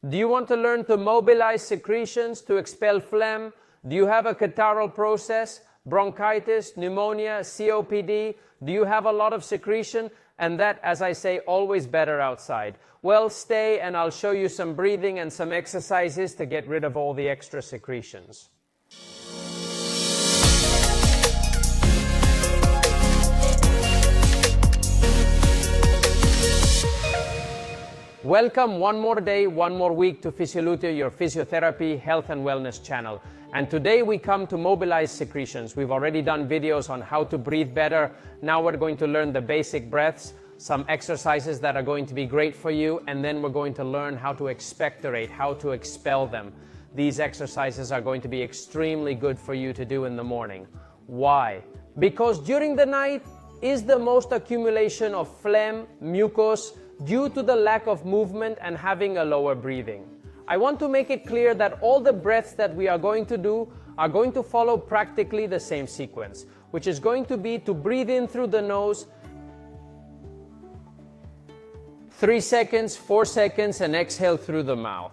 Do you want to learn to mobilize secretions to expel phlegm? Do you have a catarrhal process, bronchitis, pneumonia, COPD? Do you have a lot of secretion? And that, as I say, always better outside. Well, stay and I'll show you some breathing and some exercises to get rid of all the extra secretions. Welcome one more day, one more week to Physiolution, your physiotherapy, health and wellness channel. And today we come to mobilize secretions. We've already done videos on how to breathe better. Now we're going to learn the basic breaths, some exercises that are going to be great for you, and then we're going to learn how to expectorate, how to expel them. These exercises are going to be extremely good for you to do in the morning. Why? Because during the night is the most accumulation of phlegm, mucus, due to the lack of movement and having a lower breathing. I want to make it clear that all the breaths that we are going to do are going to follow practically the same sequence, which is going to be to breathe in through the nose 3 seconds, 4 seconds, and exhale through the mouth.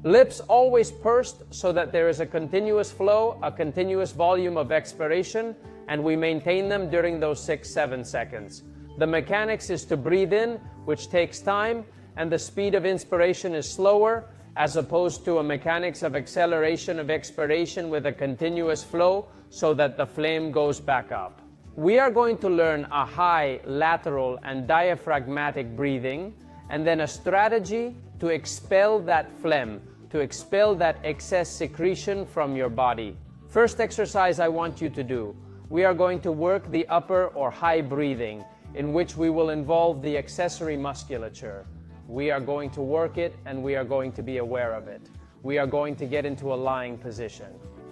Lips always pursed so that there is a continuous flow, a continuous volume of expiration, and we maintain them during those 6-7 seconds. The mechanics is to breathe in, which takes time, and the speed of inspiration is slower, as opposed to a mechanics of acceleration of expiration with a continuous flow so that the flame goes back up. We are going to learn a high, lateral, and diaphragmatic breathing, and then a strategy to expel that phlegm, to expel that excess secretion from your body. First exercise I want you to do, we are going to work the upper or high breathing, in which we will involve the accessory musculature. We are going to work it and we are going to be aware of it. We are going to get into a lying position.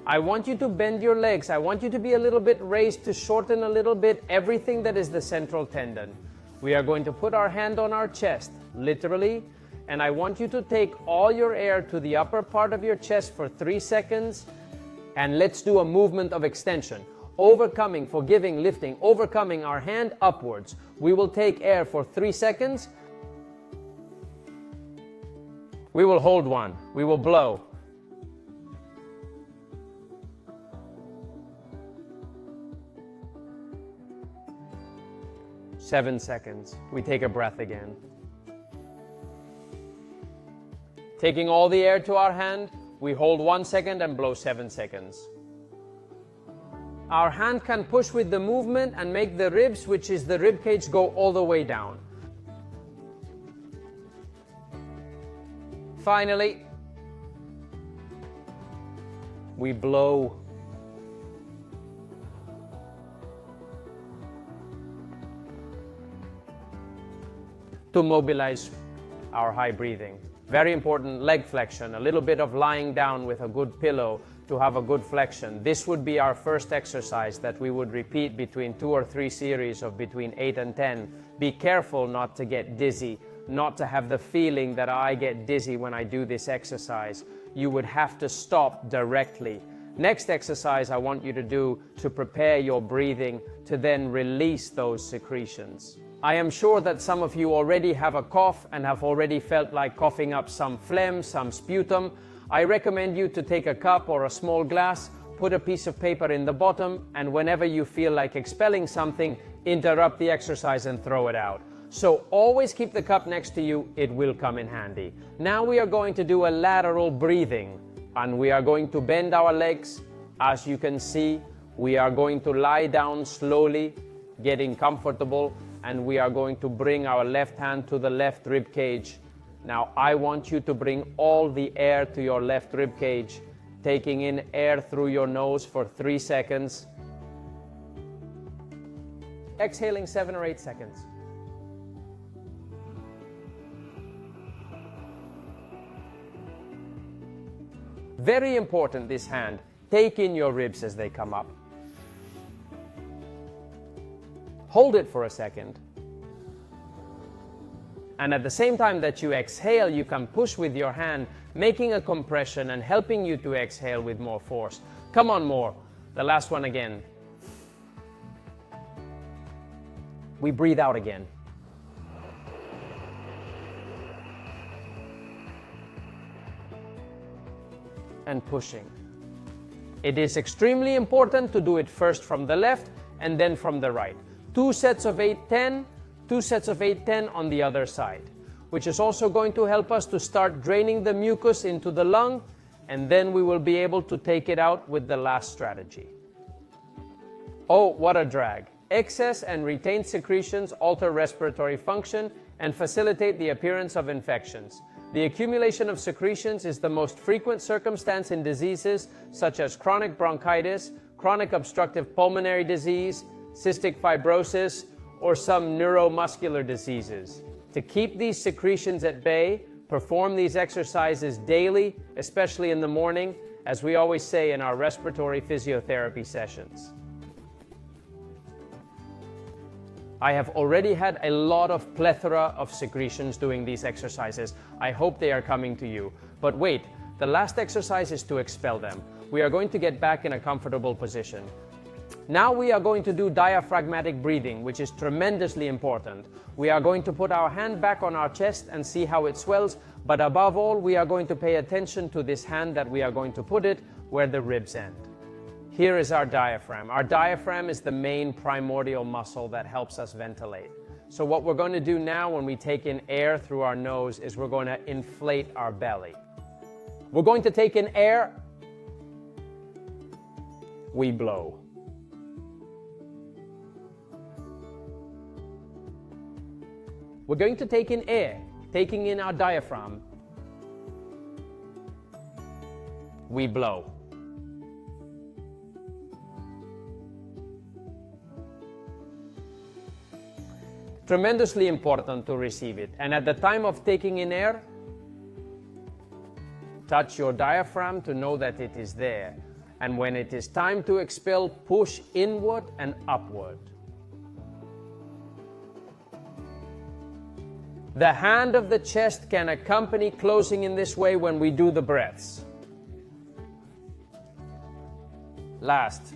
I want you to bend your legs. I want you to be a little bit raised to shorten a little bit everything that is the central tendon. We are going to put our hand on our chest, literally, and I want you to take all your air to the upper part of your chest for 3 seconds, and let's do a movement of extension. Overcoming, forgiving, lifting, overcoming our hand upwards. We will take air for 3 seconds. We will hold one. We will blow. Seven seconds. We take a breath again. Taking all the air to our hand, we hold 1 second and blow 7 seconds. Our hand can push with the movement and make the ribs, which is the rib cage, go all the way down. Finally, we blow. To mobilize our high breathing. Very important, leg flexion, a little bit of lying down with a good pillow to have a good flexion. This would be our first exercise that we would repeat between 2 or 3 series of between 8 and 10. Be careful not to get dizzy, not to have the feeling that I get dizzy when I do this exercise. You would have to stop directly. Next exercise I want you to do to prepare your breathing to then release those secretions. I am sure that some of you already have a cough and have already felt like coughing up some phlegm, some sputum. I recommend you to take a cup or a small glass, put a piece of paper in the bottom, and whenever you feel like expelling something, interrupt the exercise and throw it out. So always keep the cup next to you, it will come in handy. Now we are going to do a lateral breathing, and we are going to bend our legs. As you can see, we are going to lie down slowly, getting comfortable, and we are going to bring our left hand to the left rib cage. Now I want you to bring all the air to your left rib cage, taking in air through your nose for 3 seconds. Exhaling 7 or 8 seconds. Very important, this hand. Take in your ribs as they come up. Hold it for a second. And at the same time that you exhale, you can push with your hand, making a compression and helping you to exhale with more force. Come on, more. The last one again. We breathe out again. and pushing. It is extremely important to do it first from the left and then from the right. 2 sets of 8-10, 2 sets of 8-10 on the other side, which is also going to help us to start draining the mucus into the lung, and then we will be able to take it out with the last strategy. Oh, what a drag. Excess and retained secretions alter respiratory function and facilitate the appearance of infections. The accumulation of secretions is the most frequent circumstance in diseases such as chronic bronchitis, chronic obstructive pulmonary disease, cystic fibrosis, or some neuromuscular diseases. To keep these secretions at bay, perform these exercises daily, especially in the morning, as we always say in our respiratory physiotherapy sessions. I have already had a lot of plethora of secretions doing these exercises. I hope they are coming to you. But wait, the last exercise is to expel them. We are going to get back in a comfortable position. Now we are going to do diaphragmatic breathing, which is tremendously important. We are going to put our hand back on our chest and see how it swells, but above all, we are going to pay attention to this hand that we are going to put it where the ribs end. Here is our diaphragm. Our diaphragm is the main primordial muscle that helps us ventilate. So what we're going to do now when we take in air through our nose is we're going to inflate our belly. We're going to take in air, we blow. We're going to take in air, taking in our diaphragm, we blow. Tremendously important to receive it. And at the time of taking in air, touch your diaphragm to know that it is there. And when it is time to expel, push inward and upward. The hand of the chest can accompany closing in this way when we do the breaths. Last.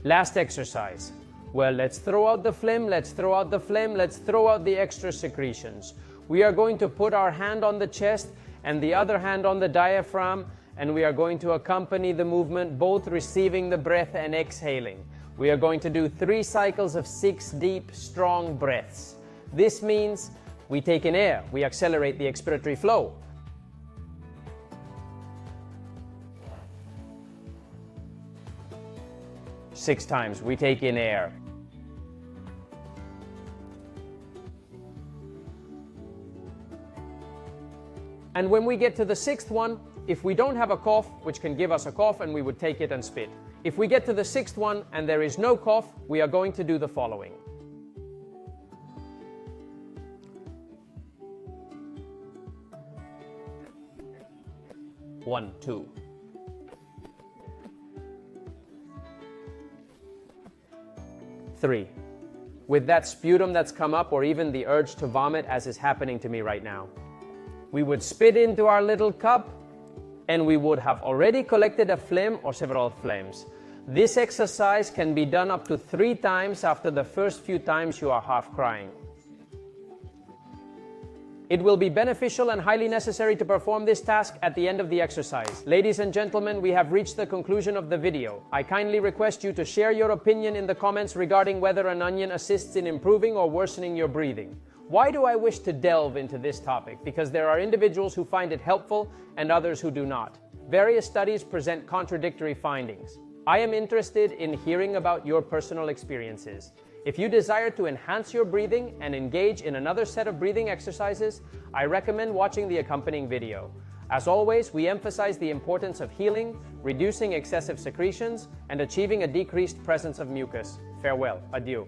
Last exercise. Well, let's throw out the phlegm, let's throw out the phlegm, let's throw out the extra secretions. We are going to put our hand on the chest and the other hand on the diaphragm, and we are going to accompany the movement, both receiving the breath and exhaling. We are going to do 3 cycles of 6 deep, strong breaths. This means we take in air, we accelerate the expiratory flow. Six times, we take in air. And when we get to the 6th one, if we don't have a cough, which can give us a cough, and we would take it and spit. If we get to the 6th one and there is no cough, we are going to do the following. One, two. Three. With that sputum that's come up, or even the urge to vomit, as is happening to me right now, we would spit into our little cup, and we would have already collected a phlegm or several phlegms. This exercise can be done up to 3 times after the first few times you are half crying. It will be beneficial and highly necessary to perform this task at the end of the exercise. Ladies and gentlemen, we have reached the conclusion of the video. I kindly request you to share your opinion in the comments regarding whether an onion assists in improving or worsening your breathing. Why do I wish to delve into this topic? Because there are individuals who find it helpful and others who do not. Various studies present contradictory findings. I am interested in hearing about your personal experiences. If you desire to enhance your breathing and engage in another set of breathing exercises, I recommend watching the accompanying video. As always, we emphasize the importance of healing, reducing excessive secretions, and achieving a decreased presence of mucus. Farewell. Adieu.